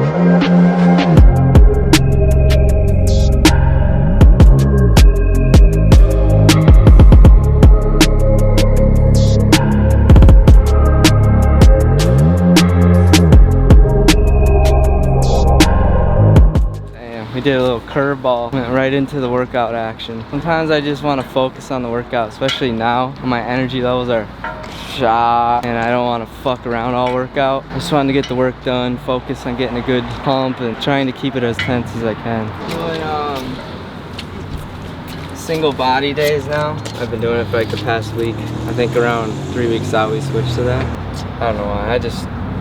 We did a little curveball, went right into the workout action. Sometimes I just want to focus on the workout, especially now when my energy levels are shot and I don't want to fuck around all workout. I just wanted to get the work done, focus on getting a good pump and trying to keep it as tense as I can. Doing single body days now. I've been doing it for like the past week. I think around 3 weeks out we switched to that. I don't know why,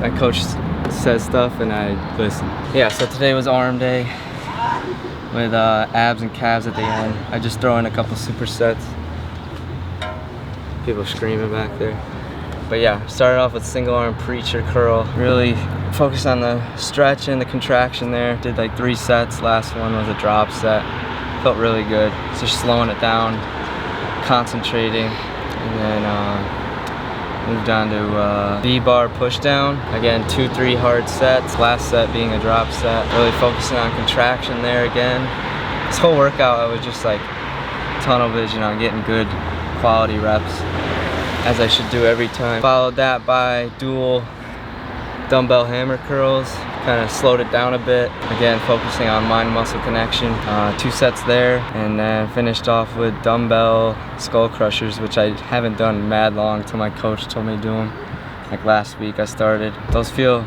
my coach says stuff and I listen. Yeah, so today was arm day with abs and calves at the end. I just throw in a couple supersets. People screaming back there. But yeah, started off with single arm preacher curl. Really focused on the stretch and the contraction there. Did like 3 sets. Last one was a drop set. Felt really good. Just slowing it down, concentrating, and then moved on to V-bar push down. Again, 2-3 hard sets. Last set being a drop set. Really focusing on contraction there again. This whole workout I was just like tunnel vision on getting good quality reps, as I should do every time. Followed that by dual dumbbell hammer curls. Kind of slowed it down a bit. Again, focusing on mind-muscle connection. 2 sets there, and then finished off with dumbbell skull crushers, which I haven't done mad long till my coach told me to do them. Like last week I started. Those feel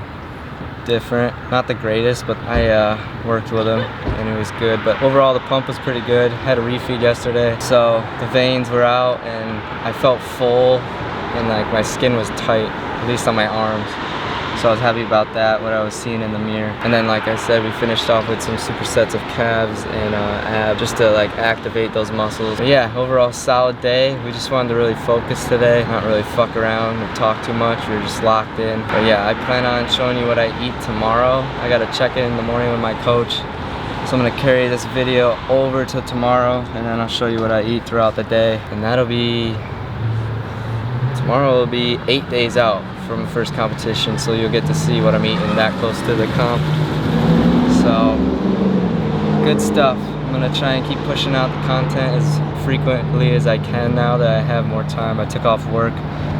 different. Not the greatest, but I worked with them and it was good. But overall the pump was pretty good. Had a refeed yesterday, so the veins were out and I felt full and like my skin was tight, at least on my arms. So I was happy about that, what I was seeing in the mirror. And then like I said, we finished off with some supersets of calves and abs just to like activate those muscles. But yeah, overall solid day. We just wanted to really focus today, not really fuck around and talk too much. We were just locked in. But yeah, I plan on showing you what I eat tomorrow. I gotta check in the morning with my coach. So I'm gonna carry this video over to tomorrow and then I'll show you what I eat throughout the day. And tomorrow will be 8 days out from the first competition, so you'll get to see what I'm eating that close to the comp. So, good stuff. I'm gonna try and keep pushing out the content as frequently as I can now that I have more time. I took off work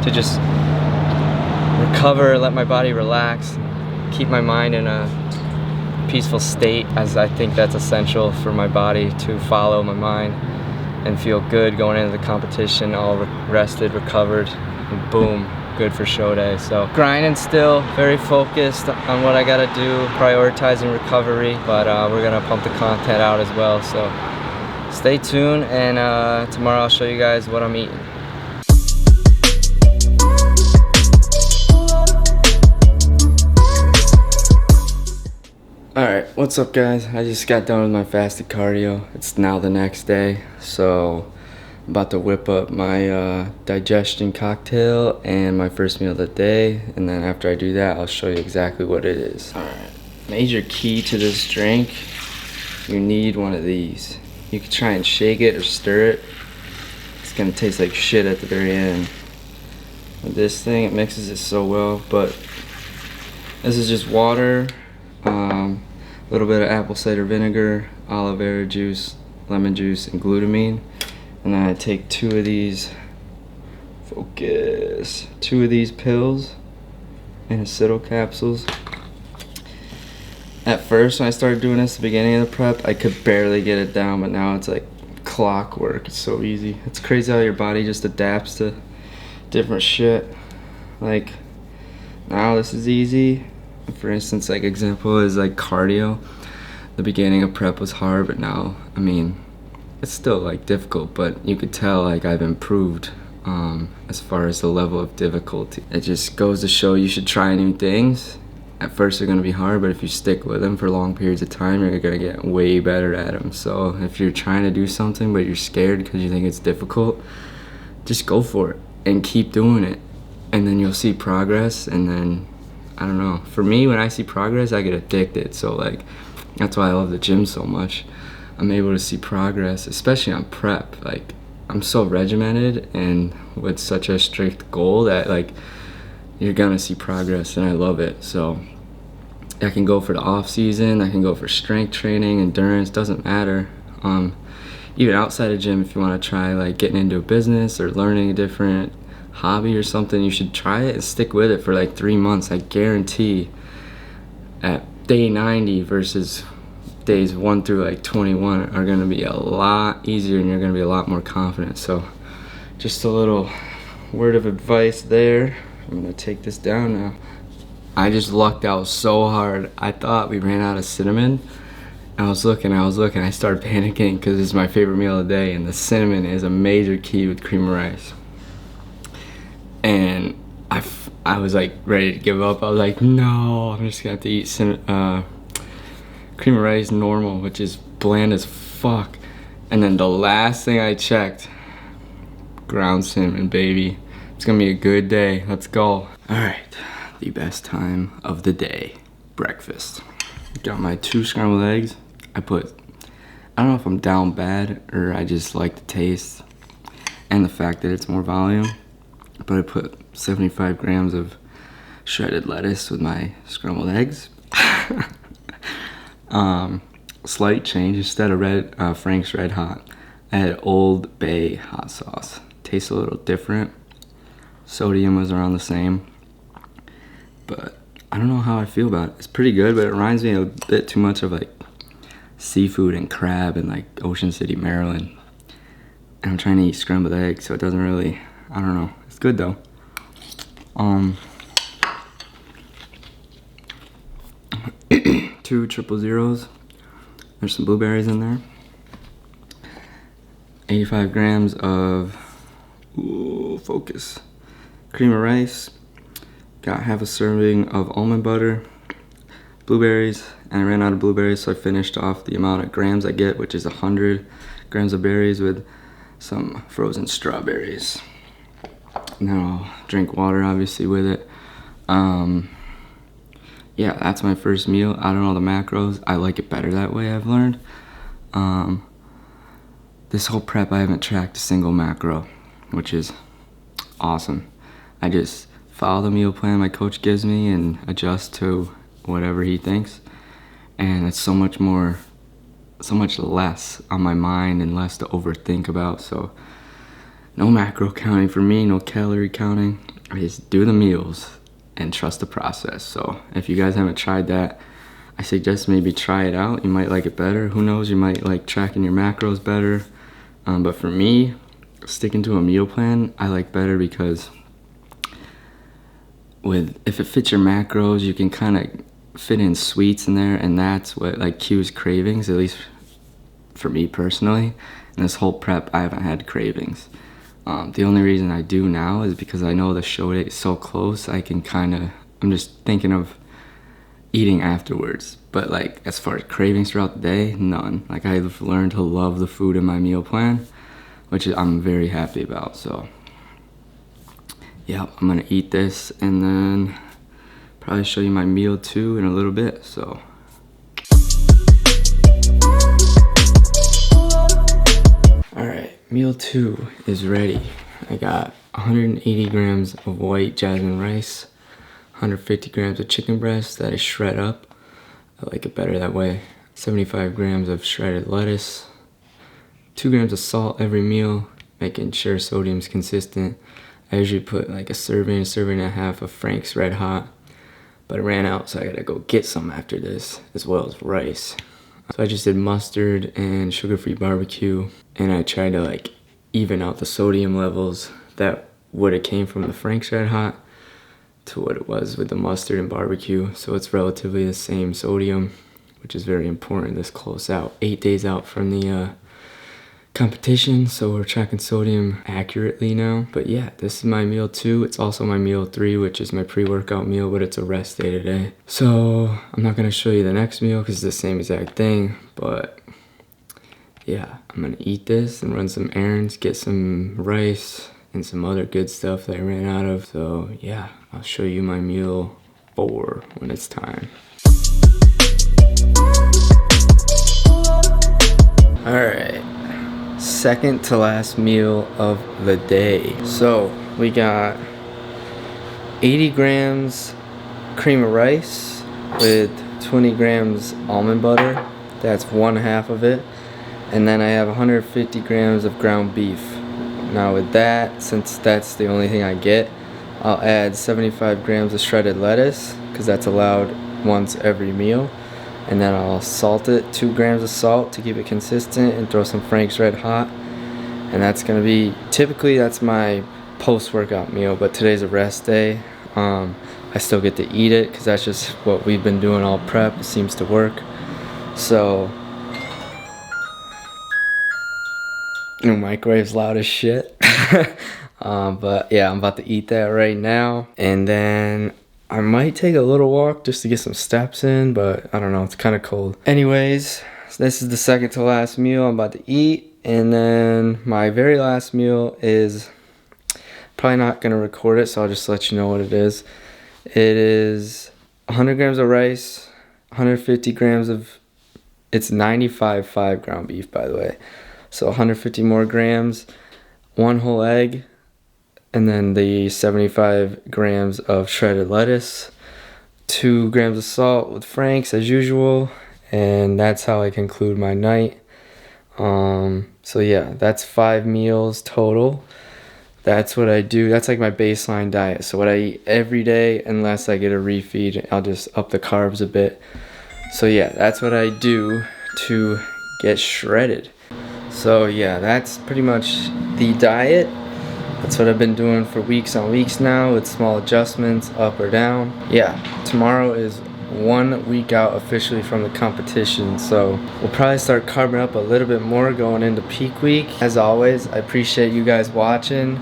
to just recover, let my body relax, keep my mind in a peaceful state, as I think that's essential for my body to follow my mind and feel good going into the competition, all rested, recovered, and boom, good for show day. So grinding still, very focused on what I gotta do, prioritizing recovery, but we're gonna pump the content out as well. So stay tuned, and tomorrow I'll show you guys what I'm eating. Alright, what's up guys? I just got done with my fasted cardio. It's now the next day, so I'm about to whip up my digestion cocktail and my first meal of the day, and then after I do that, I'll show you exactly what it is. Alright, major key to this drink, you need one of these. You can try and shake it or stir it. It's gonna taste like shit at the very end. With this thing, it mixes it so well, but this is just water, a little bit of apple cider vinegar, aloe vera juice, lemon juice, and glutamine. And then I take 2 of these, 2 of these pills in acetyl capsules. At first, when I started doing this at the beginning of the prep, I could barely get it down, but now it's like clockwork. It's so easy. It's crazy how your body just adapts to different shit. Like, now this is easy. For instance, like example is like cardio. The beginning of prep was hard, but now, I mean, it's still like difficult, but you could tell like I've improved as far as the level of difficulty. It just goes to show you should try new things. At first they're gonna be hard, but if you stick with them for long periods of time, you're gonna get way better at them. So if you're trying to do something, but you're scared because you think it's difficult, just go for it and keep doing it. And then you'll see progress, and then, I don't know. For me, when I see progress, I get addicted. So like, that's why I love the gym so much. I'm able to see progress, especially on prep. Like, I'm so regimented and with such a strict goal that like, you're gonna see progress, and I love it. So I can go for the off season, I can go for strength training, endurance, doesn't matter. Even outside of gym, if you want to try like getting into a business or learning a different hobby or something, you should try it and stick with it for like 3 months. I guarantee at day 90 versus days 1 through like 21 are going to be a lot easier, and you're going to be a lot more confident. So just a little word of advice there. I'm going to take this down now. I just lucked out so hard. I thought we ran out of cinnamon. I was looking, I started panicking because it's my favorite meal of the day, and the cinnamon is a major key with cream of rice. And I was like ready to give up. I was like, no, I'm just gonna have to eat cream of rice normal, which is bland as fuck. And then the last thing I checked, ground cinnamon, baby. It's gonna be a good day, let's go. All right, the best time of the day, breakfast. Got my 2 scrambled eggs. I don't know if I'm down bad or I just like the taste and the fact that it's more volume, but I put 75 grams of shredded lettuce with my scrambled eggs. Slight change, instead of Frank's Red Hot, I had Old Bay hot sauce. Tastes a little different. Sodium was around the same, but I don't know how I feel about it. It's pretty good, but it reminds me a bit too much of like seafood and crab in like Ocean City, Maryland. And I'm trying to eat scrambled eggs, so it doesn't really, I don't know. It's good though. 2 triple zeros. There's some blueberries in there. 85 grams of, focus, cream of rice. Got half a serving of almond butter, blueberries, and I ran out of blueberries, so I finished off the amount of grams I get, which is 100 grams of berries with some frozen strawberries. Now I'll drink water, obviously, with it. Yeah, that's my first meal. I don't know the macros. I like it better that way, I've learned. This whole prep, I haven't tracked a single macro, which is awesome. I just follow the meal plan my coach gives me and adjust to whatever he thinks. And it's so much less on my mind and less to overthink about. So no macro counting for me, no calorie counting. I just do the meals and trust the process. So if you guys haven't tried that, I suggest maybe try it out. You might like it better. Who knows, you might like tracking your macros better. But for me, sticking to a meal plan, I like better because if it fits your macros, you can kind of fit in sweets in there, and that's what like cues cravings, at least for me personally. And this whole prep, I haven't had cravings. The only reason I do now is because I know the show date is so close. I'm just thinking of eating afterwards. But like as far as cravings throughout the day, none. Like I've learned to love the food in my meal plan, which I'm very happy about. So yeah, I'm gonna eat this and then probably show you my meal 2 in a little bit. So all right, meal 2 is ready. I got 180 grams of white jasmine rice, 150 grams of chicken breast that I shred up. I like it better that way. 75 grams of shredded lettuce, 2 grams of salt every meal, making sure sodium's consistent. I usually put like a serving and a half of Frank's Red Hot, but I ran out, so I gotta go get some after this, as well as rice. So I just did mustard and sugar-free barbecue, and I tried to like even out the sodium levels that would have came from the Frank's Red Hot to what it was with the mustard and barbecue. So it's relatively the same sodium, which is very important this close out. 8 days out from the competition, so we're tracking sodium accurately now. But yeah, this is my meal 2. It's also my meal 3, which is my pre-workout meal, but it's a rest day today. So I'm not gonna show you the next meal because it's the same exact thing, but yeah, I'm gonna eat this and run some errands, get some rice and some other good stuff that I ran out of. So yeah, I'll show you my meal 4 when it's time. All right. Second to last meal of the day. So we got 80 grams cream of rice with 20 grams almond butter. That's 1/2 of it. And then I have 150 grams of ground beef. Now with that, since that's the only thing I get, I'll add 75 grams of shredded lettuce, because that's allowed once every meal. And then I'll salt it, 2 grams of salt to keep it consistent, and throw some Frank's Red Hot. And that's gonna be, typically that's my post-workout meal, but today's a rest day. I still get to eat it because that's just what we've been doing all prep. It seems to work. So, microwave's loud as shit. But yeah, I'm about to eat that right now. And then I might take a little walk just to get some steps in, but I don't know, it's kind of cold. Anyways, this is the second to last meal I'm about to eat. And then my very last meal is, probably not gonna record it, so I'll just let you know what it is. It is 100 grams of rice, 150 grams of, it's 95.5 ground beef, by the way. So 150 more grams, 1 whole egg, and then the 75 grams of shredded lettuce, 2 grams of salt with Frank's as usual, and that's how I conclude my night. So yeah, that's 5 meals total. That's what I do. That's like my baseline diet. So what I eat every day, unless I get a refeed, I'll just up the carbs a bit. So yeah, that's what I do to get shredded. So yeah, that's pretty much the diet. That's what I've been doing for weeks on weeks now, with small adjustments up or down. Yeah, tomorrow is 1 week out officially from the competition, so we'll probably start carbing up a little bit more going into peak week. As always, I appreciate you guys watching.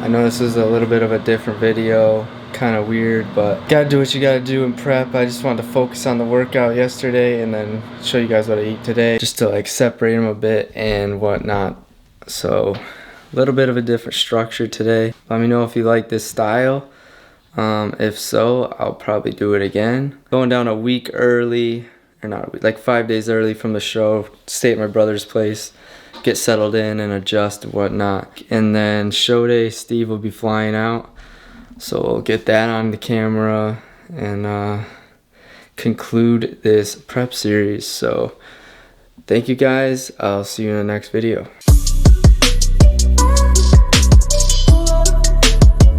I know this is a little bit of a different video, kind of weird, but gotta do what you gotta do in prep. I just wanted to focus on the workout yesterday and then show you guys what I eat today, just to like separate them a bit and whatnot. So a little bit of a different structure today. Let me know if you like this style. If so, I'll probably do it again. Going down a week early, or not a week, like 5 days early from the show, stay at my brother's place, get settled in and adjust and whatnot. And then show day, Steve will be flying out, so we'll get that on the camera and conclude this prep series. So thank you guys, I'll see you in the next video.